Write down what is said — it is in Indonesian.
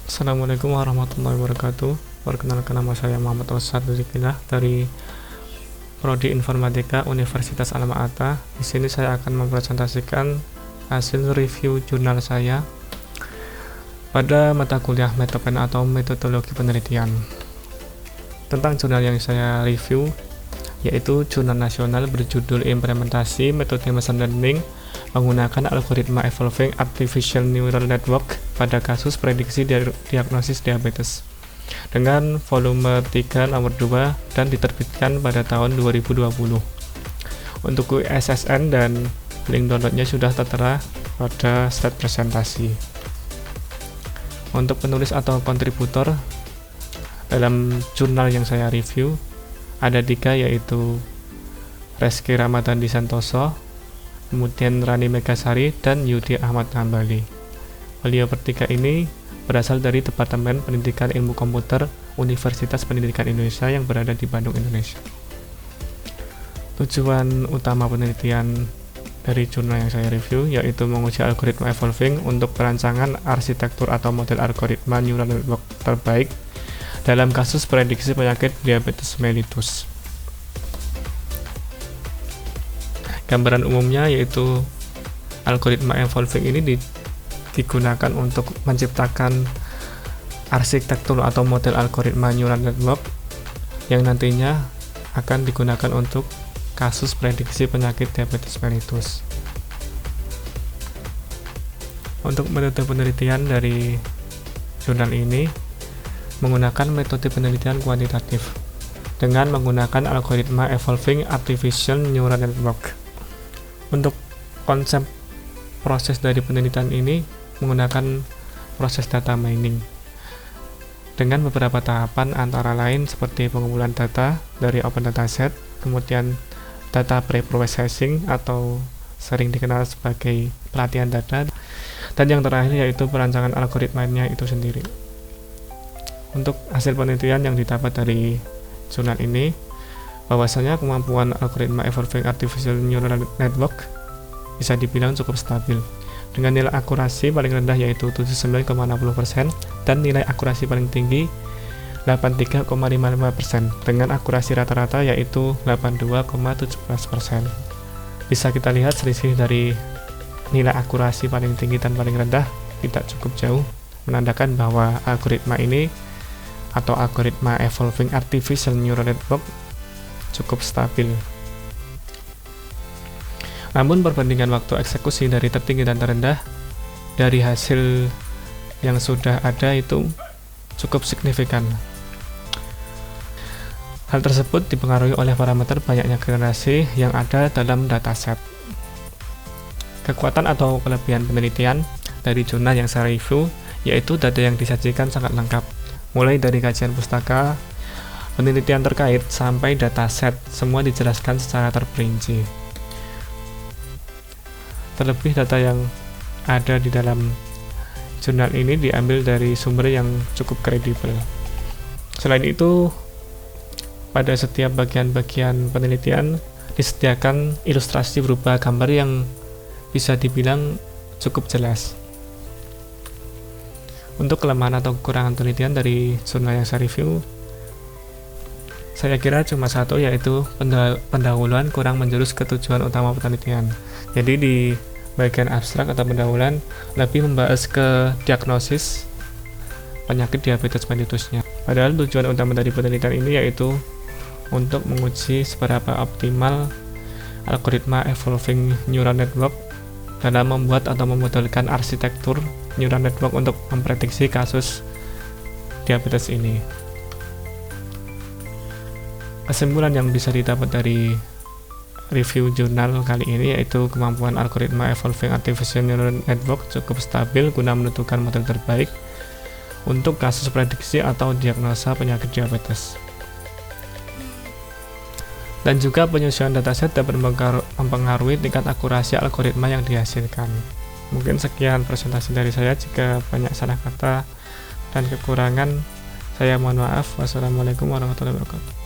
Assalamualaikum warahmatullahi wabarakatuh. Perkenalkan, nama saya Muhammad Rosad dari Prodi Informatika Universitas Alma-Ata. Di sini saya akan mempresentasikan hasil review jurnal saya pada mata kuliah metopen atau metodologi penelitian. Tentang jurnal yang saya review yaitu jurnal nasional berjudul Implementasi Metode Machine Learning menggunakan algoritma Evolving Artificial Neural Network pada kasus prediksi diagnosis diabetes dengan volume 3 nomor 2 dan diterbitkan pada tahun 2020. Untuk SSN dan link downloadnya sudah tertera pada slide presentasi. Untuk penulis atau kontributor dalam jurnal yang saya review ada 3, yaitu Reski Ramadhani Santoso, kemudian Rani Megasari, dan Yudi Ahmad Hambali. Beliau bertiga ini berasal dari Departemen Pendidikan Ilmu Komputer Universitas Pendidikan Indonesia yang berada di Bandung, Indonesia. Tujuan utama penelitian dari jurnal yang saya review yaitu menguji algoritma evolving untuk perancangan arsitektur atau model algoritma neural network terbaik dalam kasus prediksi penyakit diabetes mellitus. Gambaran umumnya yaitu algoritma evolving ini digunakan untuk menciptakan arsitektur atau model algoritma neural network yang nantinya akan digunakan untuk kasus prediksi penyakit diabetes mellitus. Untuk metode penelitian dari jurnal ini menggunakan metode penelitian kuantitatif dengan menggunakan algoritma Evolving Artificial Neural Network. Untuk konsep proses dari penelitian ini menggunakan proses data mining dengan beberapa tahapan, antara lain seperti pengumpulan data dari open dataset, kemudian data pre-processing atau sering dikenal sebagai pelatihan data, dan yang terakhir yaitu perancangan algoritmanya itu sendiri. Untuk hasil penelitian yang didapat dari jurnal ini, bahwasanya kemampuan algoritma Evolving Artificial Neural Network bisa dibilang cukup stabil dengan nilai akurasi paling rendah yaitu 79,60% dan nilai akurasi paling tinggi 83,55% dengan akurasi rata-rata yaitu 82,17%. Bisa kita lihat selisih dari nilai akurasi paling tinggi dan paling rendah tidak cukup jauh, menandakan bahwa algoritma ini atau algoritma Evolving Artificial Neural Network cukup stabil. Namun perbandingan waktu eksekusi dari tertinggi dan terendah dari hasil yang sudah ada itu cukup signifikan. Hal tersebut dipengaruhi oleh parameter banyaknya generasi yang ada dalam dataset. Kekuatan atau kelebihan penelitian dari jurnal yang saya review yaitu data yang disajikan sangat lengkap, mulai dari kajian pustaka, penelitian terkait, sampai dataset, semua dijelaskan secara terperinci. Terlebih data yang ada di dalam jurnal ini diambil dari sumber yang cukup kredibel. Selain itu, pada setiap bagian-bagian penelitian disediakan ilustrasi berupa gambar yang bisa dibilang cukup jelas. Untuk kelemahan atau kekurangan penelitian dari jurnal yang saya review, saya kira cuma satu, yaitu pendahuluan kurang menjurus ke tujuan utama penelitian. Jadi di bagian abstrak atau pendahuluan lebih membahas ke diagnosis penyakit diabetes mellitusnya. Padahal tujuan utama dari penelitian ini yaitu untuk menguji seberapa optimal algoritma Evolving Neural Network dalam membuat atau memodelkan arsitektur neural network untuk memprediksi kasus diabetes ini. Kesimpulan yang bisa didapat dari review jurnal kali ini yaitu kemampuan algoritma Evolving Artificial Neural Network cukup stabil guna menentukan model terbaik untuk kasus prediksi atau diagnosa penyakit diabetes. Dan juga penyusunan dataset dapat mempengaruhi tingkat akurasi algoritma yang dihasilkan. Mungkin sekian presentasi dari saya. Jika banyak salah kata dan kekurangan, saya mohon maaf. Wassalamualaikum warahmatullahi wabarakatuh.